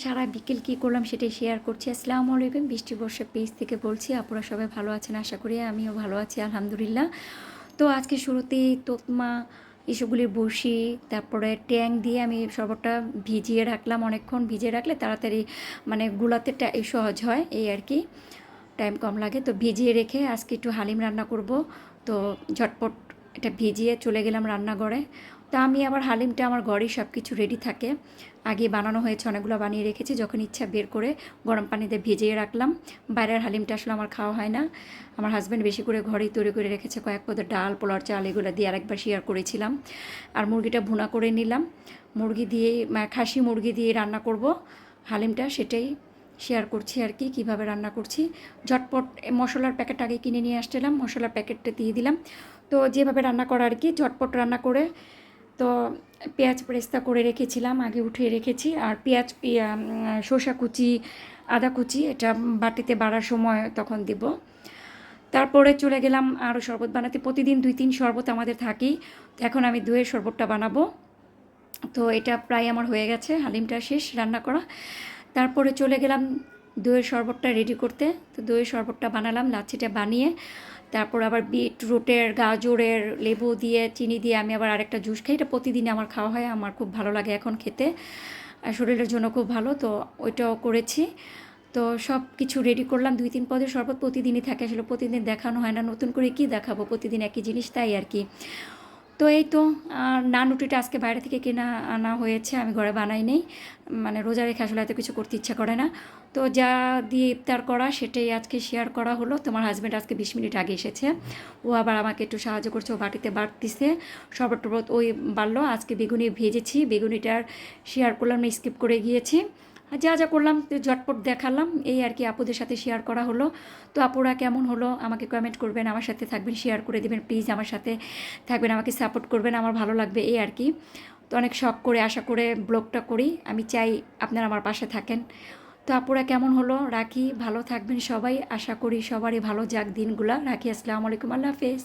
সারা বিকেল কী করলাম সেটাই শেয়ার করছি। আসসালামু আলাইকুম, বৃষ্টি বর্ষা পেজ থেকে বলছি। আপনারা সবাই ভালো আছেন আশা করি, আমিও ভালো আছি আলহামদুলিল্লাহ। তো আজকে শুরুতেই তোতমা এসবগুলির বড়শি, তারপরে ট্যাং দিয়ে আমি শরবতটা ভিজিয়ে রাখলাম। অনেকক্ষণ ভিজিয়ে রাখলে তাড়াতাড়ি মানে গুলাতে সহজ হয়, এই আর কি, টাইম কম লাগে। তো ভিজিয়ে রেখে আজকে একটু হালিম রান্না করব। তো ঝটপট এটা ভিজিয়ে চলে গেলাম রান্নাঘরে। তা আমি আবার হালিমটা আমার ঘরেই সব কিছু রেডি থাকে, আগে বানানো হয়েছে, অনেকগুলো বানিয়ে রেখেছি। যখন ইচ্ছা বের করে গরম পানিতে ভিজিয়ে রাখলাম। বাইরের হালিমটা আসলে আমার খাওয়া হয় না। আমার হাজব্যান্ড বেশি করে ঘরেই তৈরি করে রেখেছে, কয়েক পদের ডাল, পোলার চাল এগুলো দিয়ে আরেকবার শেয়ার করেছিলাম। আর মুরগিটা ভুনা করে নিলাম। মুরগি দিয়ে খাসি মুরগি দিয়ে রান্না করব হালিমটা, সেটাই শেয়ার করছি আর কি, কীভাবে রান্না করছি। ঝটপট মশলার প্যাকেট আগে কিনে নিয়ে আসছিলাম, মশলার প্যাকেটটা দিয়ে দিলাম। তো যেভাবে রান্না করা আর কি, ঝটপট রান্না করে। তো পেঁয়াজ পেরেস্তা করে রেখেছিলাম, আগে উঠিয়ে রেখেছি। আর পেঁয়াজ শসা কুচি, আদা কুচি এটা বাটিতে বাড়ার সময় তখন দিব। তারপরে চলে গেলাম আরও শরবত বানাতে। প্রতিদিন 2-3 শরবত আমাদের থাকেই। তো এখন আমি দইয়ের শরবতটা বানাবো। তো এটা প্রায় আমার হয়ে গেছে, হালিমটা শেষ রান্না করা। তারপরে চলে গেলাম দইয়ের শরবতটা রেডি করতে। তো দইয়ের শরবতটা বানালাম, লাচ্ছিটা বানিয়ে তারপর আবার বিটরুটের, গাজরের, লেবু দিয়ে, চিনি দিয়ে আমি আবার আরেকটা জুস খাই। এটা প্রতিদিন আমার খাওয়া হয়, আমার খুব ভালো লাগে এখন খেতে, শরীরের জন্য খুব ভালো। তো ওইটাও করেছি। তো সব কিছু রেডি করলাম। 2-3 পদের শরবত প্রতিদিনই থাকে, আসলে প্রতিদিন দেখানো হয় না, নতুন করে কি দেখাবো, প্রতিদিন একই জিনিস, তাই আর কি। তো এই তো নান রুটিটা আজকে বাইরে থেকে কেনা আনা হয়েছে, আমি ঘরে বানাই নেই, মানে রোজা রেখে আসলে এত কিছু করতে ইচ্ছা করে না। তো যা দিয়ে ইফতার করা সেটাই আজকে শেয়ার করা হলো। তোমার হাজব্যান্ড আজকে 20 মিনিট আগে এসেছে, ও আবার আমাকে একটু সাহায্য করছে, ও বাটিতে বাড়তিছে শরবত টরবত, ওই বাড়লো। আজকে বেগুনি ভেজেছি, বেগুনিটার শেয়ার করলাম না, স্কিপ করে গিয়েছি। যা যা করলাম ঝটপট দেখালাম, এই আর কি, আপুদের সাথে শেয়ার করা হলো। তো আপুরা কেমন হলো আমাকে কমেন্ট করবেন, আমার সাথে থাকবেন, শেয়ার করে দেবেন প্লিজ, আমার সাথে থাকবেন, আমাকে সাপোর্ট করবেন, আমার ভালো লাগবে, এই আর কি। তো অনেক শখ করে আশা করে ব্লগটা করি, আমি চাই আপনারা আমার পাশে থাকেন। তো আপুরা কেমন হলো, রাখি, ভালো থাকবেন সবাই, আশা করি সবারই ভালো যাক দিনগুলা, রাখি। আসসালামু আলাইকুম, আল্লাহ হাফেজ।